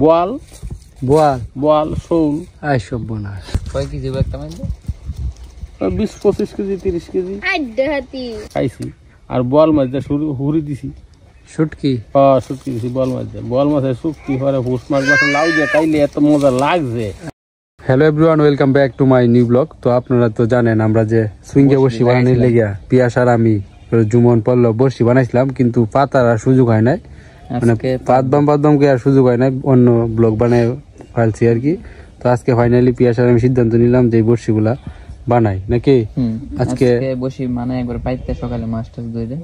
বোয়াল বোয়াল বোয়াল শোল আই সব বোনা কয় কেজি একটা মাছ 20-25 কেজি 30 কেজি খাইছি। আর বোয়াল মাছ দিয়ে হুড়ি দিছি। শুটকি শুটকি দিছি বোয়াল মাছ দিয়ে। বোয়াল মাছের শুটকি হরে হুস মাছ লাউ দিয়ে খাইলে এত মজা লাগছে। Hello everyone, welcome back to my new blog. তো আপনারা তো জানেন আমরা যে সুইঙ্গে বড়শি বানানোর লেগিয়া পিয়াস আর আমি জুমন পল্লব বড়শি বানাইছিলাম, কিন্তু পাতার আর সুযোগ হয় নাই, মানে পাতবামকে আর সুযোগ হয় নাই, অন্য ব্লগ বানায় ফেলছি আর কি। তো আজকে ফাইনালি পিয়াস আর আমি সিদ্ধান্ত নিলাম যে বড়শিগুলা বানাই নাকি। আজকে বসি মানে একবার পাইতে সকালে মাছ টাছ ধরে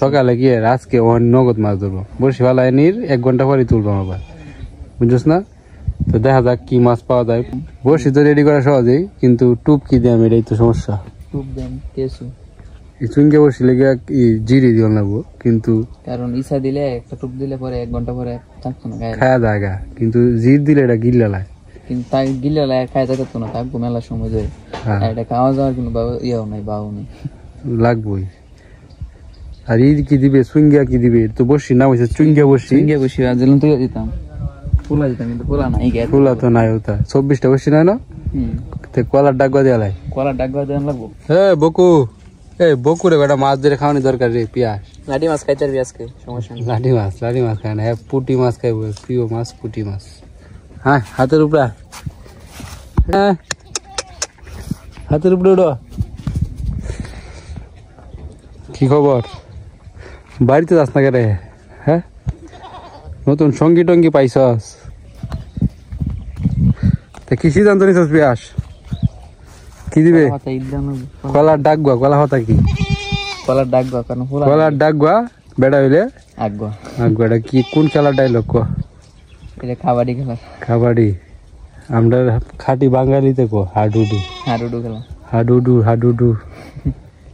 সকালে গিয়ে আজকে নগদ মাছ ধরবো। বড়শি ফালাই নির 1 ঘন্টা পরে তুলবো আবার, বুঝছ না? তো দেখা যাক কি মাছ পাওয়া যায়। বড়শি তো রেডি করা সহজেই, কিন্তু টুপ কি দেয় এটাই তো সমস্যা। টুপ দেন কেসু চুঙ্গে বড়শি লেগে জিরি দিও লাগবো, কিন্তু কারণ ইসা দিলে একটা টুপ দিলে পরে 1 ঘন্টা পরে থাকতো না খাওয়া জায়গা, কিন্তু জির দিলে এটা গিল্লা লাগে, কিন্তু তাই গিলে খাই থাকতো না, থাকবো মেলার সময় ধরে। এটা খাওয়া যাওয়ার কোনো ইয়েও নাই, বাও নেই, লাগবোই। আর ঈদ কি দিবে, সুঙ্গিয়া কি দিবে? তো বসি নাম হয়েছে চুঙ্গিয়া বসি। চুঙ্গিয়া বসি আজলাম তুই দিতাম, ফুলা দিতাম, কিন্তু ফুলা নাই, ফুলা তো নাই। ওটা 24টা বসি নাই না, কলার ডাকুয়া দেওয়া লাই, কলার ডাকুয়া দেওয়া লাগবো। হ্যাঁ বকু, বকু রে বেটা, মাছ ধরে খাওয়ানি দরকার রে। পিয়াস লাঠি মাছ খাইতে পারবি আজকে, সমস্যা নেই। লাঠি মাছ খায় না, পুটি মাছ খাইবো, প্রিয় মাছ পুটি মাছ। হ্যাঁ হাতের উপরে, হ্যাঁ হাতের উপরে উঠো। কি খবর? বাড়িতে যাস না কেরে? হ্যাঁ, নতুন সঙ্গী টঙ্গি পাইছস? কি সিদ্ধান্ত নিছস পিয়াস? কি দিবে? কলার ডাকগুয়া। কলা হতা কি? কলার ডাকগুয়া, কারণ কলার ডাকগুয়া বেড়া হইলে আগুয়া। আগুয়াটা কি, কোন খেলার ডাইলগ ক? এটা কাবাডি খেলা। কাবাডি আমরা খাঁটি বাঙালিতে কো হাডুডু। হাডুডু খেলা, হাডুডু।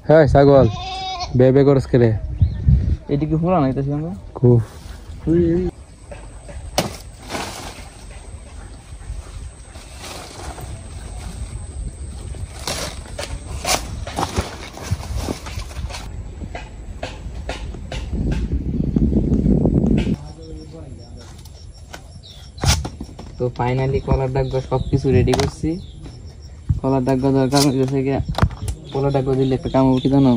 হ্যাঁ ছাগল বে করস করে। এটা কি ফুলা নাইতেছি আমরা খুব। তো ফাইনালি কলার ডাকবা সবকিছু রেডি করছি। কলার ডাকবা দরকার হচ্ছে কি, কলার ডাকবা দিলে একটা কাম উঠি জানো,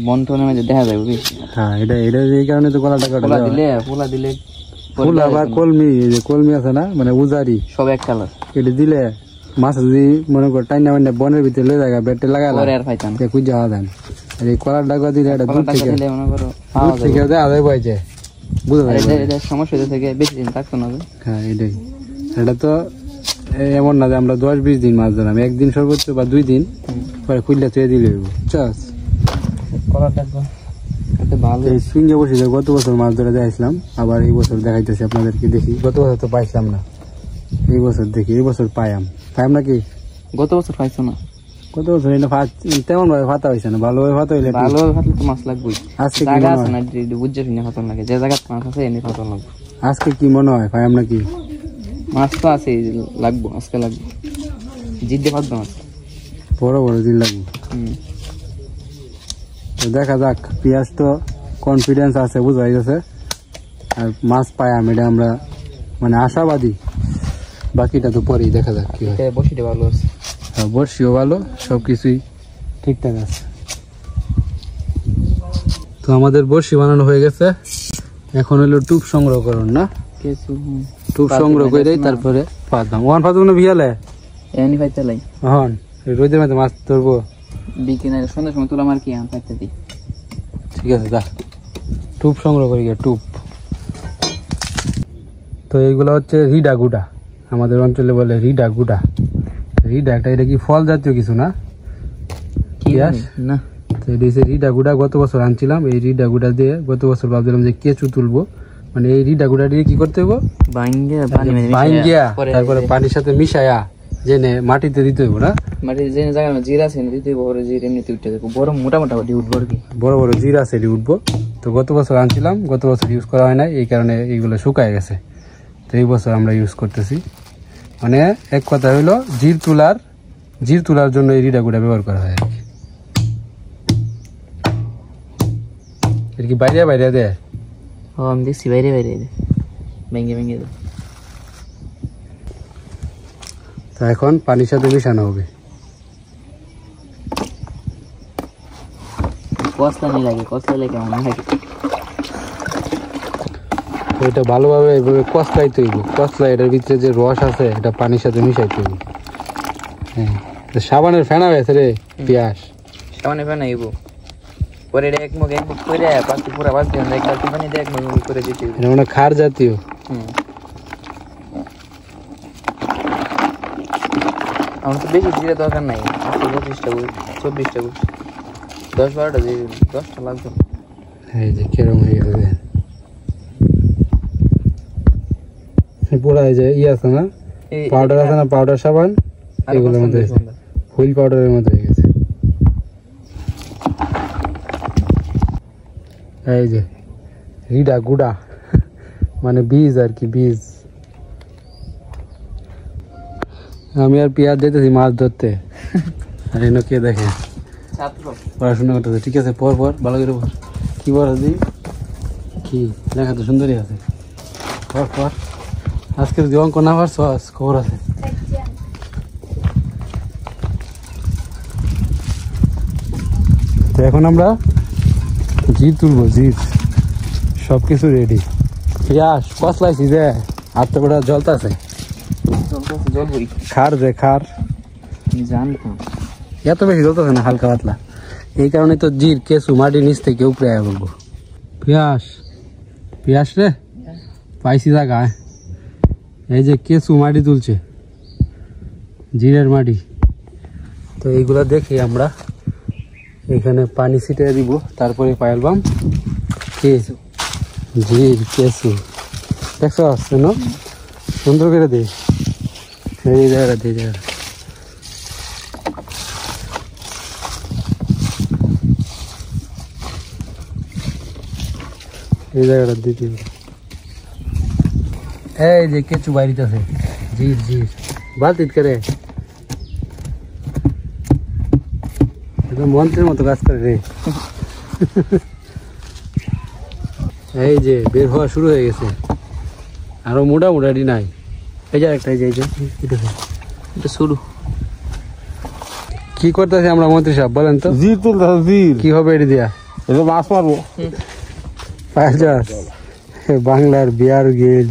বন্টনের মাঝে দেখা যায় বুঝিস। হ্যাঁ এটা এই কারণে তো কলার ডাকবা পোলা দিলে ফুল আবার কলমি, যে কলমি আছে না, মানে উজারি সব এক কালার। এটা দিলে মাছ যদি মনে কর টাইনা মানে বনের ভিতরে লয়ে জায়গা বেটে লাগালে আর পাইতাম খুঁজ যাওয়া দেন। আর এই কলার ডাকবা দিলে এটা দূর থেকে মনে করো দেখা যায় বইছে, বুঝা যায়। সমস্যা থেকে বেশি দিন থাকতো না। হ্যাঁ এটাই, এটা তো এমন না যে আমরা 10-20 দিন মাছ ধরলাম, একদিন সর্বোচ্চ বা 2 দিন পরে খুললে তুই দিলে চাষ। কলার ডাকবা ভালো। এই সুইঙ্গে বসে গত বছর মাছ ধরে দেখাইছিলাম, আবার এই বছর দেখাইতেছি আপনাদেরকে। দেখি গত বছর তো পাইছিলাম না, এই বছর দেখি এই বছর পাইম নাকি। গত বছর পাইছো না? গত বছর এটা তেমন ভাবে ফাতা হয়েছে না, ভালোভাবে ফাতা হইলে তো মাছ লাগবে। আজকে বুঝছে শুনে ফাতন লাগে, যে জায়গায় মাছ আছে এনে ফাতন লাগবে। আজকে কি মনে হয় পাইম নাকি? মাছ তো আছে, লাগবো আজকে, লাগবে জিদ্দে পারবো মাছ, বড় বড় জিল লাগবে। দেখা যাক, পিয়াজ তো কনফিডেন্স আছে, বুঝাই গেছে। আর মাছ পাইম এটা আমরা মানে আশাবাদী, বাকিটা তো পরেই দেখা যাক কি হয়। বসিটা ভালো আছে, বর্ষিও ভালো, সবকিছুই ঠিকঠাক আছে। তো আমাদের বর্ষি বানানো হয়ে গেছে, এখন হলো টুপ সংগ্রহ করুন না, টুপ সংগ্রহ করে তারপরে পাতাম। ওখান পাতাম না বিয়ালে এমনি পাইতে লাই, হন রোদের মধ্যে মাছ ধরবো বিকেলে সন্ধ্যার সময় তোলা মার কি পাইতে দিই। ঠিক আছে যা, টুপ সংগ্রহ করি গিয়ে টুপ। তো এইগুলো হচ্ছে রিডা গুডা, আমাদের অঞ্চলে বলে রিডা গুডা। রিডা একটা, এটা কি ফল জাতীয় কিছু না? না, রিডা গুডা গত বছর আনছিলাম। এই রিডা গুডা দিয়ে গত বছর ভাবছিলাম যে কেঁচু তুলবো, মানে এই রিডা গুডা দিয়ে কি করতে হবো, ভাঙ্গিয়া তারপরে পানির সাথে মিশায়া জেনে মাটিতে দিতে হইব না, মাটিতে যে জায়গা জিরা আছে দিতে হইব, জিরা এমনিতে উঠে যাবো, বড় মোটা মোটা উঠবো আর কি, বড় বড় জিরা আছে উঠবো। তো গত বছর আনছিলাম, গত বছর ইউজ করা হয় না, এই কারণে এইগুলো শুকায় গেছে। তো এই বছর আমরা ইউজ করতেছি, মানে এক কথা হইলো জির তুলার জন্য এই রিডা গুডা ব্যবহার করা হয় আর কি। এর কি বাইরে দেয়? আমি দেখছি বাইরে ভেঙে ভেঙে দাও। তা এখন পানির সাথে মিশানো হবে। কষলা নেই লাগে, কষলা লাগে কেমন লাগে। তো এটা ভালোভাবে এইভাবে কষলাইতে হইব। কষলা এটার ভিতরে যে রস আছে এটা পানির সাথে মিশাইতে হইব। হ্যাঁ, তো সাবানের ফেনা হয়েছে রে পেঁয়াজ। সামনে ফেনা আইব, পরে এটা এক মুখ করে পাঁচটি পুরা বালতি এক বালতি পানি দিয়ে এক মুখ করে দিতে হইব। এটা মানে খার জাতীয়। আমার তো বেশি জিরে দরকার নাই, 25টা 24টা 10-12টা দিয়ে 10টা লাগবে। এই যে কেরম হয়ে গেছে পুরা। এই যে আছে না পাউডার আছে না, পাউডার সাবান, এগুলোর মধ্যে হুইল পাউডারের মধ্যে হয়ে গেছে। এই যে রিডা গুড়া মানে বীজ আর কি, বীজ। আমি আর পেঁয়াজ দিতেছি মাছ ধরতে, আর এনে কে দেখে পড়াশোনা করতেছে। ঠিক আছে, পর পর ভালো করে পর। কি বল দি, কি লেখা তো সুন্দরই আছে। পর পর আজকের যে অঙ্ক না পারছ খবর আছে। তো এখন আমরা জির তুলবো, জির সব কিছু রেডি। পেঁয়াজ কষলাইছি যে আর তো গোটা জলতা আছে, খার যে খার এত বেশি জলতেছে না, হালকা পাতলা। এই কারণে তো জির কেঁচু মাটির নিচ থেকে উপরে আয়া বলবো। পেঁয়াজ পেঁয়াজ রে পাইছি জায়গায়। এই যে কেঁচু মাটি তুলছে, জিরের মাটি। তো এইগুলা দেখি আমরা এখানে পানি ছিটিয়ে দিব, তারপরে পাইলবাম কেঁচু, জির কেঁচু। দেখছো আসছে না, সুন্দর করে দিই। এই জায়গাটা দিয়ে জায়গা এই জায়গাটা দিতে হবে। এই যে কেঁচু বাড়িতে আছে, জির জির বালতিত করে একদম মন্ত্রের মতো কাজ করে রে। এই যে বের হওয়া শুরু হয়ে গেছে, আরো মোটামুটি নাই। এই যে একটা, এই যে এটা শুরু। কি করতেছি আমরা মন্ত্রী সাহেব বলেন তো? জির তুলতেছে, জির কি হবে এটা দিয়া? এটা মাছ মারবো। বাংলার বিয়ার গেজ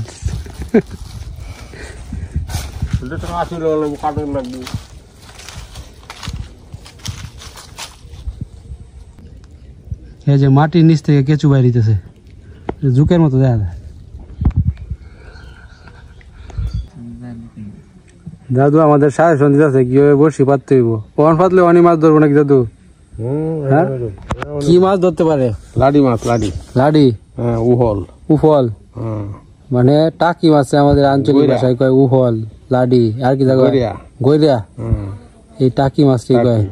এই যে মাটির নিচ থেকে কেঁচু বাইরিতেছে, জুকের মতো দেখা যায়। দাদু আমাদের সাজেশন দিতেছে কিভাবে বড়শি পাততে হইব। কখন পাতলে অনেক মাছ ধরবো নাকি দাদু? হ্যাঁ, কি মাছ ধরতে পারে? লাডি মাছ, লাডি লাডি, হ্যাঁ, উহল উফল, মানে টাকি মাছ আমাদের আঞ্চলিক ভাষায় কয় উফল, লাডি। আর কি জায়গা গৈরিয়া, এই টাকি মাছটি কয়।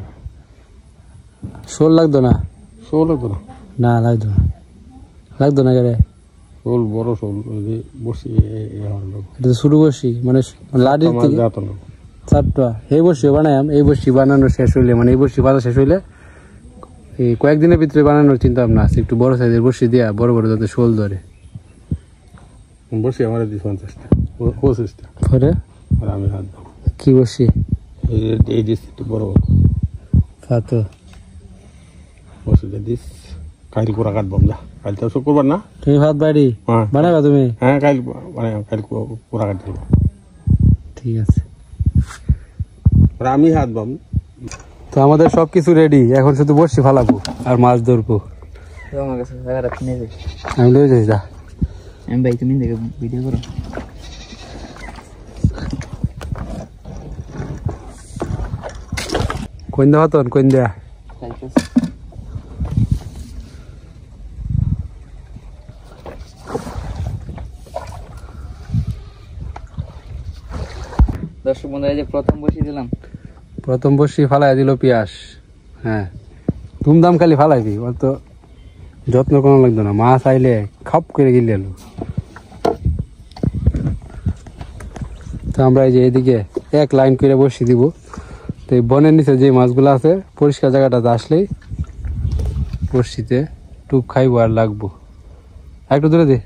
শোল লাগতো না? শোল লাগতো না, না লাগতো না, লাগতো না রে শোল, বড় শোল বসি। এটা তো শুরু বসি, মানে লাডির থেকে চারটা। এই বসি বানাইম, এই বসি বানানো শেষ হইলে, মানে এই বসি বানা শেষ হইলে এই কয়েকদিনের ভিতরে বানানোর চিন্তা ভাবনা আছে। একটু বড় সাইজের বসি দিয়া বড় বড় যাতে শোল ধরে। বসি আমার 50টা 25টা পরে আর আমি হাত দাও। কি বসি? এই দিস বড় তো বসিটা দিস। কাইল পুরা কাটবাম, যা কাইল তো শুক্রবার না? তুমি ভাত বাড়ি বানাবা তুমি? হ্যাঁ, কাইল মানে কাইল পুরা কাট দিব। ঠিক আছে, আমি হাত বাম। তো আমাদের সবকিছু রেডি, এখন শুধু বসি ফালাবো আর মাছ ধরবো। আমি লয়ে যাই, যা। আমি ভাই তুমি দেখে ভিডিও করো। কোন দেওয়া তো কোন দেয়া? দর্শক বন্ধুরা, যে প্রথম বসি দিলাম, প্রথম বসি ফালাই দিল পেঁয়াজ। হ্যাঁ, ধুমধাম খালি ফালাইবি, ওর তো যত্ন কোনো লাগতো না। মাছ আইলে খাপ করে গিলে এলো। তো আমরা এই যে এদিকে এক লাইন করে বসি দিব। তো এই বনের নিচে যে মাছগুলো আছে, পরিষ্কার জায়গাটাতে আসলেই বসিতে টুপ খাইবো আর লাগবো। একটু দূরে দে,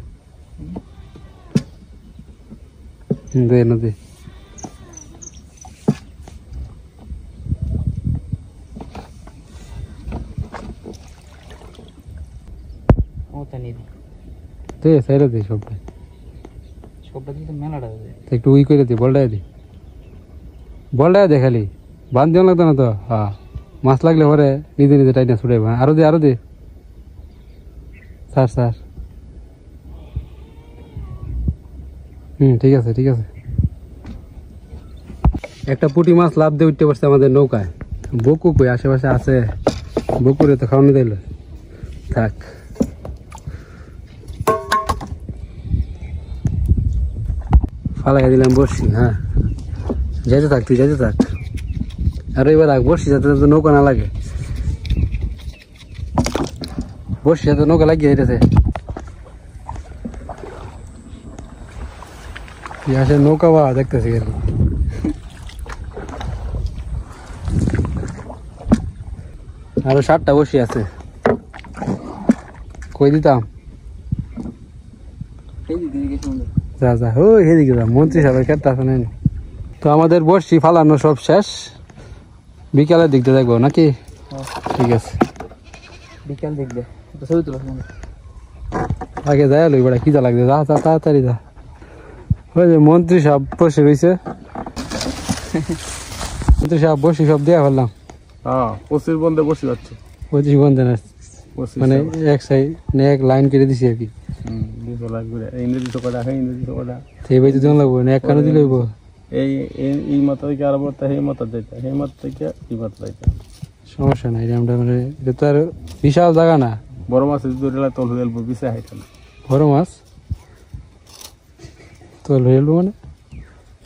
দে নদী দে সাইরা দে সবটা একটু উই করে দে বলটা দে খালি বান্ধ দিও লাগতো না তো হ্যাঁ মাছ লাগলে পরে নিজে নিজে টাইনা ছুটাইব আরো দে স্যার ঠিক আছে একটা পুঁটি মাছ লাভ দিয়ে উঠতে পারছে আমাদের নৌকায় বকু কই আশেপাশে আছে বকুরে তো খাওয়ানো দিল থাক ফালাই দিলাম বসি হ্যাঁ যাইতে থাক তুই আর এবার বসি যাতে নৌকা না লাগে বসি যাতে নৌকা লাগিয়ে যেতেছে আসে নৌকা বা দেখতেছি গেল আরো 7টা বসি আছে কই দিতাম যা ওই এদিকে যা মন্ত্রী সাহেবের ক্ষেত্রে আছে নেই তো আমাদের বর্ষি ফালানো সব শেষ বিকালের দিকটা দেখবো নাকি ঠিক আছে বিকাল দেখবে ছবি তুলো আগে যাই লই বড়া কি যা লাগবে যা তাড়াতাড়ি যা ওই যে মন্ত্রী সাহেব বসে রয়েছে মন্ত্রী সাহেব বসি সব দেয়া ফেললাম পঁচিশ বন্ধে বসে যাচ্ছে 25 বন্ধে না মানে এক সাইড এক লাইন কেটে দিছি আর কি সেই বাই তো দিন লাগবো না এক কানে দিলে হইব এই মাথা থেকে আর মাথা সেই মাথা যাইতে সেই মাথা থেকে এই মাথা যাইতে সমস্যা নাই আমরা মানে এটা তো আর বিশাল জায়গা না বড় মাছ ধরে তল হয়ে এলবো বিছে হাইতে না বড় মাছ তল হয়ে এলবো মানে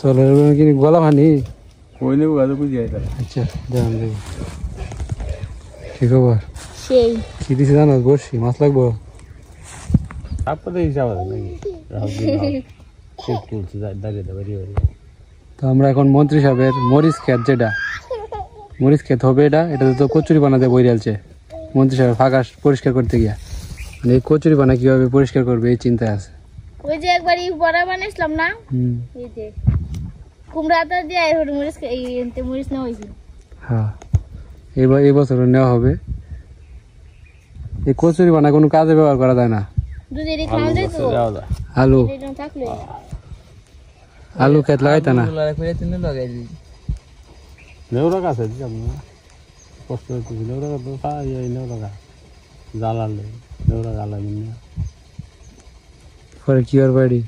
তল হয়ে এলবো কি গলা ভানি কই নেবো গাছে বুঝি হাইতে আচ্ছা যান যাবো কি খবর সেই কি দিছে জানো বসি মাছ লাগবো আপনাদের হিসাব আছে নাকি তুলছে দাঁড়িয়ে দাঁড়িয়ে তো আমরা এখন মন্ত্রী সাহেবের মরিচ ক্ষেত যেটা মরিচ ক্ষেত হবে এটাতে তো কচুরি বানাতে বই রালছে মন্ত্রী সাহেব ফাঁকা পরিষ্কার করতে গিয়া মানে এই কচুরি বানা কিভাবে পরিষ্কার করবে এই চিন্তায় আছে ওই যে একবার বড়া বানাইছিলাম না এই যে কুমড়াটা দিয়ে মরিচ মরিচ নেওয়া হয়েছিল হ্যাঁ এই বছর নেওয়া হবে এই কচুরি বানা কোনো কাজে ব্যবহার করা যায় না আলু খেত লাগাইতা না নেওরা গাছ কষ্ট হইতেছে নেওরা গাছ নেওরা গাছ জ্বালালে নেওরা জ্বালাই পরে কি আর বাড়ি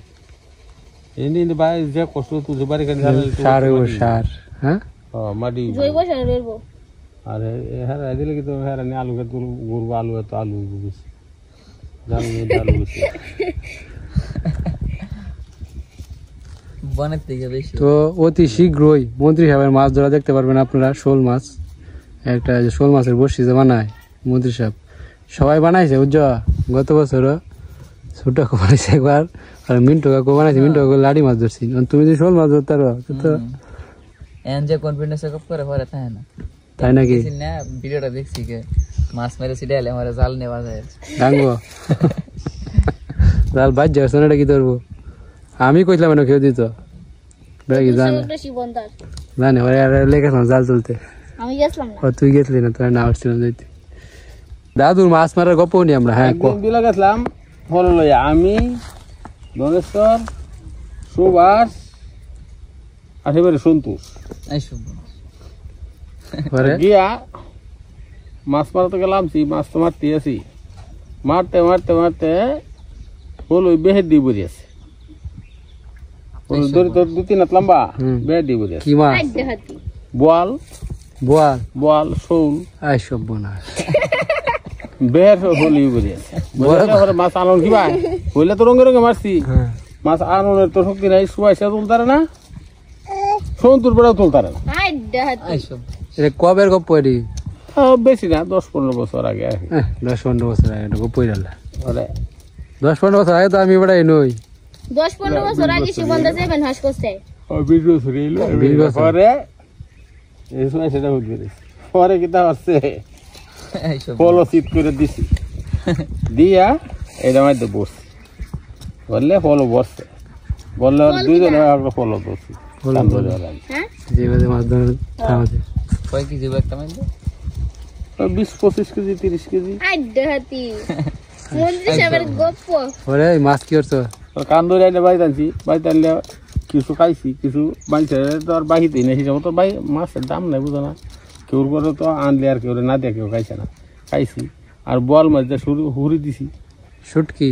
এমনি ভাই যে কষ্ট তুলছে বাড়ি সার হ্যাঁ মাটি জৈব সার দেব আর হ্যাঁ দিলে কি তো হ্যাঁ আলু খেত গরু আলু এত আলু বেশি তো অতি শীঘ্রই মন্ত্রী সাহেবের মাছ ধরা দেখতে পারবেন আপনারা শোল মাছ একটা শোল মাছের বড়শি যে বানায় মন্ত্রী সাহেব সবাই বানাইছে বুঝছো গত বছরও ছোট কাকু বানাইছে একবার আর মিন্টু কাকু বানাইছে মিন্টু কাকু লাড়ি মাছ ধরছি তুমি যদি শোল মাছ ধরতে পারো তো তাই নাকি ভিডিওটা দেখছি মাছ মেরে সিডাইলে আমার জাল নেওয়া যায় ডাঙ্গো জাল বাজ যাচ্ছে না কি ধরবো আমি কইলাম না কেউ দিত জানে লেগেছিলাম জাল তুলতে তুই গেছিলি না তোর না আসছিলাম যাইতে দাদুর মাছ মারার গপ্প নি আমরা হ্যাঁ গেছিলাম ফল লইয়া আমি ধনেশ্বর সুভাষ আর এবারে সন্তোষ গিয়া মাছ মারতে গেলাম মাছ তো মারতে আছি মারতে মারতে মারতে হল ওই বেহের দিয়ে বসে আছে দু তিন হাত লম্বা বেহের দিয়ে বসে আছে বোয়াল বোয়াল বোয়াল শোল আইসব বোনা বেহের হলি বসে আছে মাছ আনন্দ কি ভাই হইলে তো রঙে রঙে মারছি মাছ আনন্দের তো শক্তি নাই শুয়াইছে তুলতারে না সন্তুর বেড়াও তুলতারে না কবের গপ্প এটি বেশি না 10-15 বছর আগে 10-15 বছর আগে গপ্প 10-15 বছর আগে তো আমি বেড়াই নই 10-15 বছর আগে সুবন্ধা যাবেন হাস করতে 20 বছর হইলো 20 বছর পরে এই সময় সেটা উঠবে পরে কি তা আছে পলো সিট করে দিছি দিয়া এটা মধ্যে বসছে বললে পলো বসছে বললে আর দুইজনে একটা পলো ধরছি কান ধরে ওলাই হ্যাঁ যেভাবে মাছ ধরে থামাতে কয় কেজি একটা মাইল 20-25 কেজি 30 কেজি আড্ডা হাতি মন্ত্রী সাহেবের গপ্প ওরে এই মাছ কি করছো কান ধরে আইলে বাইতে আনছি বাইতে আনলে কিছু খাইছি কিছু বাইছে তো আর বাহিতেই না হিসাবে তো বাই মাছের দাম নাই বুঝো না কেউর করে তো আনলে আর কেউ না দিয়ে কেউ খাইছে না খাইছি আর বল মাছ দিয়ে হুড়ি দিছি শুটকি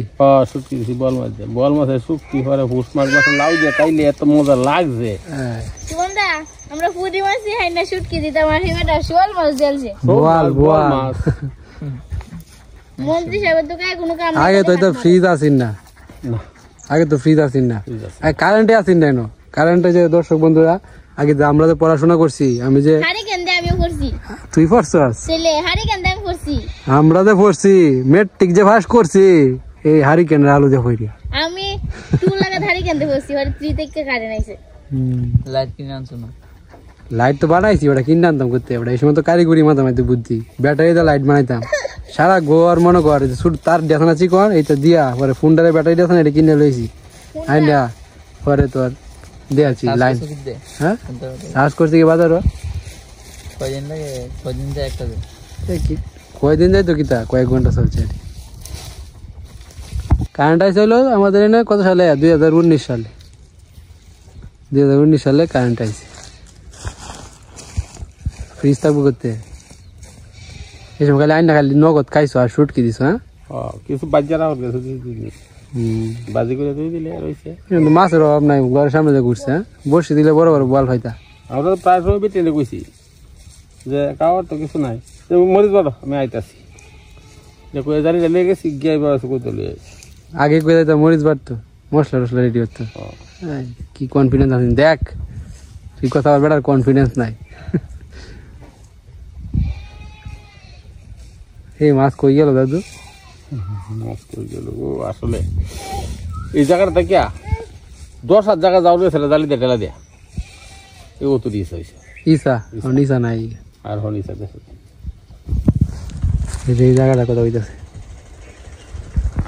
শুটকি দিছি বল মাছ দিয়ে বল মাছের শুটকি পরে হুস মাছ মাছের লাউ দিয়ে খাইলে এত মজা লাগছে সুমনদা আমরা পুরি মাছই খাই না শুটকি দিতাম আর হিমেটা শোল মাছ জ্বলছে বোয়াল বোয়াল মাছ মন্ত্রী সাহেবের তো গায়ে কোনো কাম আগে তো এটা ফ্রিজ আসিন না না আগে তো ফ্রিজ আসিন না ঠিক আছে। আর কারেন্টে আসিন না এনো কারেন্টে যে দর্শক বন্ধুরা আগে যে আমরা যে পড়াশোনা করছি আমি যে হাড়ি কেন্দে আমিও করছি তুই পড়ছস ছেলে হাড়ি কেন্দে আমি করছি আমরা যে পড়ছি মেট্রিক যে পাস করছি এই হারিকেনের আলু যে হইরি আমি টুল লাগা হাড়ি কেন্দে করছি আর 3 থেকে কাটে নাইছে লাইট কিনে আনছো না লাইট তো বানাইছি ওটা কিনে আনতাম করতে ওটা এই সময় তো কারিগরি মাথামাইতে বুদ্ধি ব্যাটারিতে লাইট বানাইতাম সারা ঘর মনে কর শুধু তার দেখানা চিকন এইটা দিয়া পরে ফোনটারে ব্যাটারি দেখানা এটা কিনে লইছি আইনা পরে তোর দিয়েছি লাইন হ্যাঁ চার্জ করছি কি বাজারও কয়দিন লাগে কয়দিন যায় একটা কয়দিন যাই তো কিতা কয়েক ঘন্টা চলছে কারেন্ট আইসলো আমাদের এনে কত সালে 2019 সালে 2019 সালে কারেন্ট আইছে ফ্রিজ থাকবো করতে এই সময় খালি আইনা খালি নগদ খাইছো আর শুটকি দিছো হ্যাঁ কিছু বাজারা হয়ে গেছে বাজি করে দিয়ে দিলে রয়েছে কিন্তু মাছের অভাব নাই ঘরের সামনে যে ঘুরছে হ্যাঁ বসে দিলে বড় বড় বল ফাইতা আমরা তো প্রায় সময় বেটে কইছি যে খাওয়ার তো কিছু নাই মরিচ বড় আমি আইতাছি যে কয়ে জানি লেগে গেছি গিয়ে এবার কই তুলে আগে কয়ে যাইতো মরিচ বাড়তো মশলা টসলা রেডি হতো কি কনফিডেন্স আছে দেখ তুই কথা বলবে আর কনফিডেন্স নাই এই মাছ কই গেল দাদু মাছ কই গেল ও আসলে এই জায়গাটা দেখিয়া 10 জায়গা যাও ছেলে জালি দিয়ে ঢেলা দিয়া এও তো দিয়েছে হয়েছে ইসা নিসা নাই আর হনিসা দেখো এই জায়গাটা কথা হইতাছে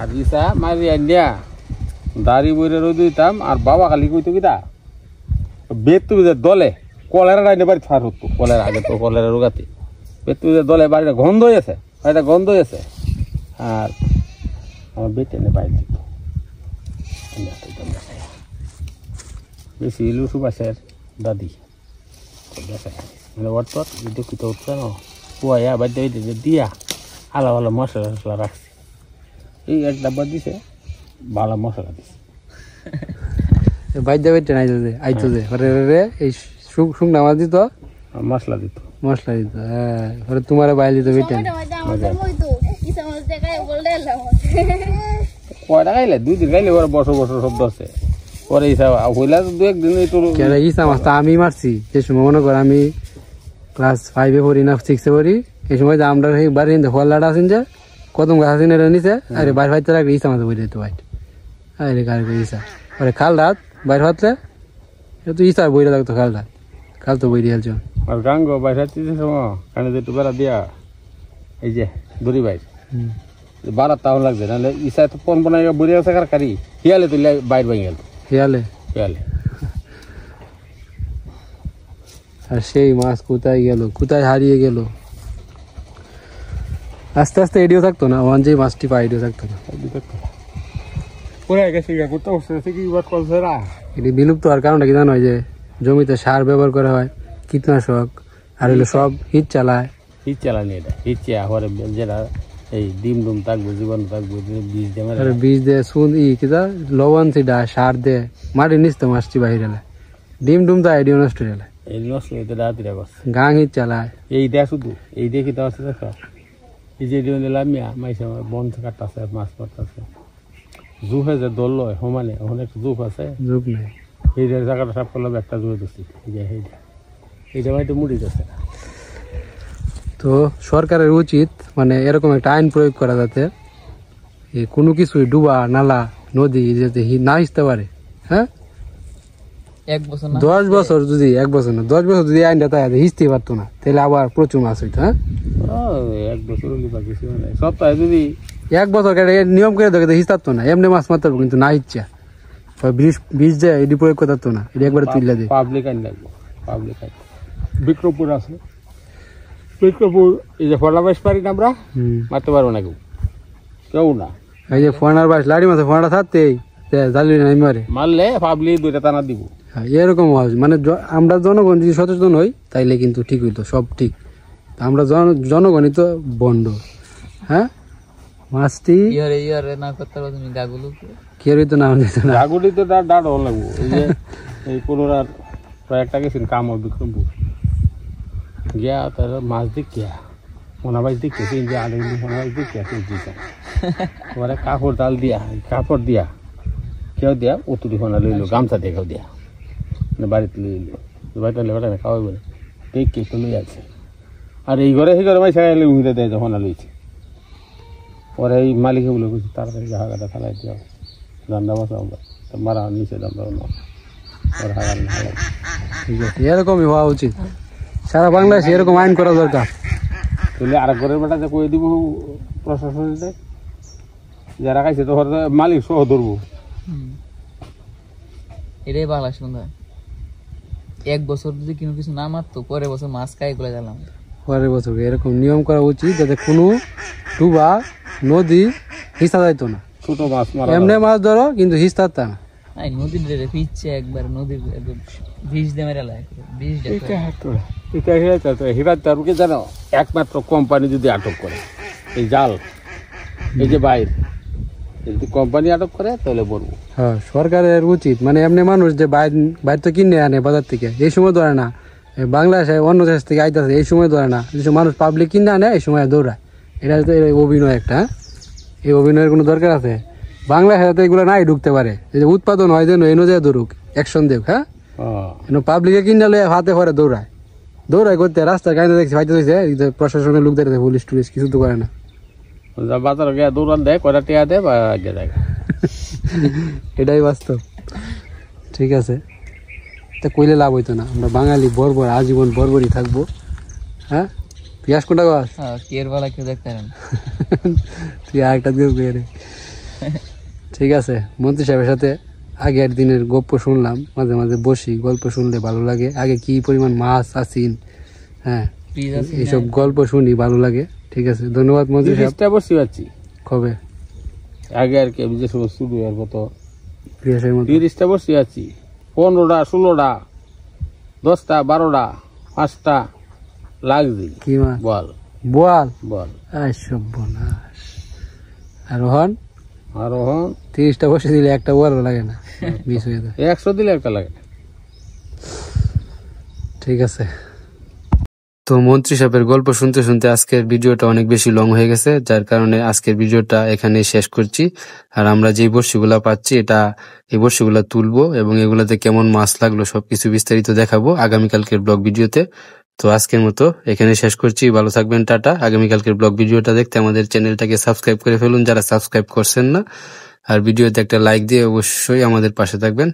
আর ইসা মারি আন্ডিয়া দাড়ি বইরে রই দিতাম আর বাবা খালি কইতো কিতা বেত তুমি দলে কলেরা রাইনে বাড়ি ফার হতো কলেরা আগে তো কলেরা রোগাতে বেত তুমি দলে বাড়িটা গন্ধ হয়েছে বাড়িটা গন্ধ হয়েছে আর আমার বেটে নে বাইরে দিত বেশি ইলু সুবাসের দাদি মানে অর্থাৎ দুঃখিত উঠছে না কুয়া বাড়িতে দিয়া আলা ভালো মশলা টসলা রাখছি এই এক ডাব্বা দিছে ভালো মশলা দিছে বাইদা বাইতে নাই যে আইতো যে পরে রে এই শুকনা মাছ দিত মশলা দিত হ্যাঁ পরে তোমারে বাইল দিত বেটে আমাদের মইতো কি সমস্ত জায়গায় বললে এলাম কয়টা খাইলে 2 দিন খাইলে ওরা বছর বছর শব্দ আছে পরে হিসাব হইলা তো 2 একদিন এই তোর কেন ইসা মাছটা আমি মারছি সে সময় মনে কর আমি ক্লাস 5 এ পড়ি না 6 এ পড়ি এই সময় যে আমরা এই বাড়ি ইন্দে ফলাটা আছেন যে কদম গাছ আছেন এটা নিচে আরে বাইর ফাইতে রাখলে ইসা মাছ বই দিত বাইট আরে কার ইসা পরে খাল রাত বাইর ফাতলে এটা তো ইসা বইরা লাগতো খাল রাত কাল তো বই দিয়েছ আর গাঙ্গ বাইরে দিতে সময় কানে যে টুবেরা দিয়া এই যে দড়ি বাইর 12 তাও লাগবে নাহলে ইসা তো পন বনাই বড়ি আছে কারি হিয়ালে তুই বাইর ভাঙি গেল হিয়ালে আর সেই মাছ কোথায় গেল কোথায় হারিয়ে গেল আস্তে আস্তে এডিও থাকতো না ওয়ান যে মাছটি পা এডিও থাকতো না পুরা গেছে করতে বসে কি বাট করছে রা এটি বিলুপ্ত হওয়ার কারণটা কি জানো যে জমিতে সার ব্যবহার করা হয় কীটনাশক আর হলো সব হিট চালায় হিট চালানি এটা হিট চা হরে যেটা এই ডিম ডুম থাকবে জীবন থাকবে বীজ দিয়ে আর বীজ দিয়ে সুন কিতা লবণ সিডা সার দিয়ে মাটির নিচতে মাছটি বাহিরে ডিম ডুম তা এডিও নষ্ট হয়ে গেলে এই নষ্ট হইতে রাতিরা করছে গাং হিট চালায় এই দেখ শুধু এই দেখি তো আছে দেখো এই যে ডিম দিলাম মাইসে বন কাটতেছে মাছ মারতেছে জু হয়ে যে দল লয় সমানে অনেক জুপ আছে যুগ নেই এই জায়গাটা সব করলাম একটা জুয়ে দিচ্ছি এইটা ভাই তো মুড়ি গেছে তো সরকারের উচিত মানে এরকম একটা আইন প্রয়োগ করা যাতে কোনো কিছুই ডুবা নালা নদী যাতে না হিসতে পারে হ্যাঁ 1 বছর না 10 বছর যদি 1 বছর না 10 বছর যদি আইনটা তাই হিসতে পারতো না তাহলে আবার প্রচুর মাছ হইতো হ্যাঁ 1 বছর হলে বা কিছু নাই সপ্তাহে যদি 1 বছর নিয়ম করে দেখে হিসতে পারতো না এমনি মাছ মারতে পারবো কিন্তু না ইচ্ছা বিষ যায় এটি প্রয়োগ করতে পারতো না, এটা একবার তুললে দে। পাবলিক আইন লাগবে, পাবলিক আইন। বিক্রমপুর আছে, বিক্রমপুর এই যে ফলাবাস পারি না আমরা, মারতে পারবো না কেউ, কেউ না। এই যে ফোনার বাস লাড়ি মাথা ফোনাটা থাকতেই জালি নাই মারে, মারলে পাবলিক 2টা টানা দিব। এরকম হয় মানে আমরা জনগণ যদি সচেতন হই তাইলে কিন্তু ঠিক হইতো, সব ঠিক। আমরা জনগণই তো বন্ড। হ্যাঁ মাছটি ইয়ারে না করতে পারো তুমি গাগুলো কি হইতো না হইতো না, আগুলি তো ডাড় হল লাগবো। এই যে এই পুনরার কয়েকটা গেছেন কাম বিক্রমপুর গিয়া, তার মাছ দেখিয়া মোনাবাজ দেখতেছি যে আলু মোনাবাজ দেখিয়া তোমার কাপড় ডাল দিয়া, কাপড় দিয়া কেউ দিয়া উতুরি ফোনা লইলো, গামছা দিয়ে কেউ দিয়া বাড়িতে লইলো, বাড়িতে লেবাটা না খাওয়াই বলে দেখে তো লই আছে। আর এই ঘরে সেই ঘরে মাই সাইলে উহিতে দেয় যখন লইছে, পরে এই মালিকে বলে বলছি তাড়াতাড়ি হাগাটা ফেলাই দিয়া দান্দা বসা মারা নিচে দান্দা হাগাল হাগাল। ঠিক আছে, এরকমই হওয়া উচিত। সারা বাংলাদেশে এরকম আইন করা দরকার। তুলে আর ঘরের বেটা যে কয়ে দিব প্রশাসন, যারা খাইছে তো মালিক সহ ধরবো। এটাই বাংলা সুন্দর। 1 বছর যদি কোনো কিছু না মারতো, পরের বছর মাছ খাই করে দিলাম। পরের বছর এরকম নিয়ম করা উচিত যাতে কোনো ডুবা নদী হিস্তা যাইতো না। ছোট মাছ মারা এমনি মাছ ধরো কিন্তু হিস্তা তা না। নদীর পিচ্ছে একবার নদীর বিষ দিয়ে মেরে লাগে, বিষ হীরা তারুকে জানো, একমাত্র কোম্পানি যদি আটক করে এই জাল, এই যে বাইর যদি কোম্পানি আটক করে তাহলে বলবো। হ্যাঁ সরকারের উচিত, মানে এমনি মানুষ যে বাইরে তো কিনে আনে বাজার থেকে, এই সময় ধরে না। বাংলাদেশে অন্য দেশ থেকে আইতেছে, এই সময় ধরে না। যেসব মানুষ পাবলিক কিনে আনে এই সময় দৌড়ায়, এটা তো অভিনয় একটা। এই অভিনয়ের কোনো দরকার আছে? বাংলাদেশে তো এগুলো নাই ঢুকতে পারে, এই যে উৎপাদন হয় যেন এনে যায় ধরুক, অ্যাকশন দেখ। হ্যাঁ পাবলিকে কিনে লয়ে হাতে করে দৌড়ায় করতে রাস্তার কাহিনী দেখছি হয়তো প্রশাসনের লোক দেখে, পুলিশ টুলিশ কিছু তো করে না। বাজারে গিয়ে দৌড়ান দেয়, কয়টা টিয়া দেয় বা আগে দেয়। এটাই বাস্তব। ঠিক আছে, তা কইলে লাভ হইতো না। আমরা বাঙালি বর্বর, আজীবন বর্বরই থাকবো। হ্যাঁ পিয়াজ কোনটা গাছ কের বেলা কেউ দেখতে পারেন, তুই আরেকটা দিয়ে রে। ঠিক আছে, মন্ত্রী সাহেবের সাথে আগের দিনের গল্প শুনলাম, মাঝে মাঝে বসি, গল্প শুনলে ভালো লাগে। আগে কি পরিমাণ মাছ আসিন, হ্যাঁ এইসব গল্প শুনি, ভালো লাগে। ঠিক আছে, ধন্যবাদ মন্ত্রী সাহেব। বসে পাচ্ছি কবে আগে আর কি যে সময় শুরু আর মতো পিয়াসের মতো 30টা বসে আছি, 15টা 16টা 10টা 12টা 5টা লাগছে। কি মাছ? বল বোয়াল বল। সব বনাস। আরোহণ 30টা বসে দিলে একটা বোয়ালও লাগে না, মিস হয়ে যায়। 100 দিলে একটা লাগে। ঠিক আছে, তো মন্ত্রী সাহেবের গল্প শুনতে শুনতে আজকের ভিডিওটা অনেক বেশি লং হয়ে গেছে, যার কারণে আজকের ভিডিওটা এখানে শেষ করছি। আর আমরা যে বড়শিগুলা পাচ্ছি, এই বড়শিগুলা তুলবো এবং এগুলাতে কেমন মাছ লাগলো সবকিছু বিস্তারিত দেখাবো আগামীকালকের ব্লগ ভিডিওতে। তো আজকের মতো এখানে শেষ করছি, ভালো থাকবেন, টাটা। আগামীকালকের ব্লগ ভিডিওটা দেখতে আমাদের চ্যানেলটাকে সাবস্ক্রাইব করে ফেলুন যারা সাবস্ক্রাইব করছেন না, আর ভিডিওতে একটা লাইক দিয়ে অবশ্যই আমাদের পাশে থাকবেন।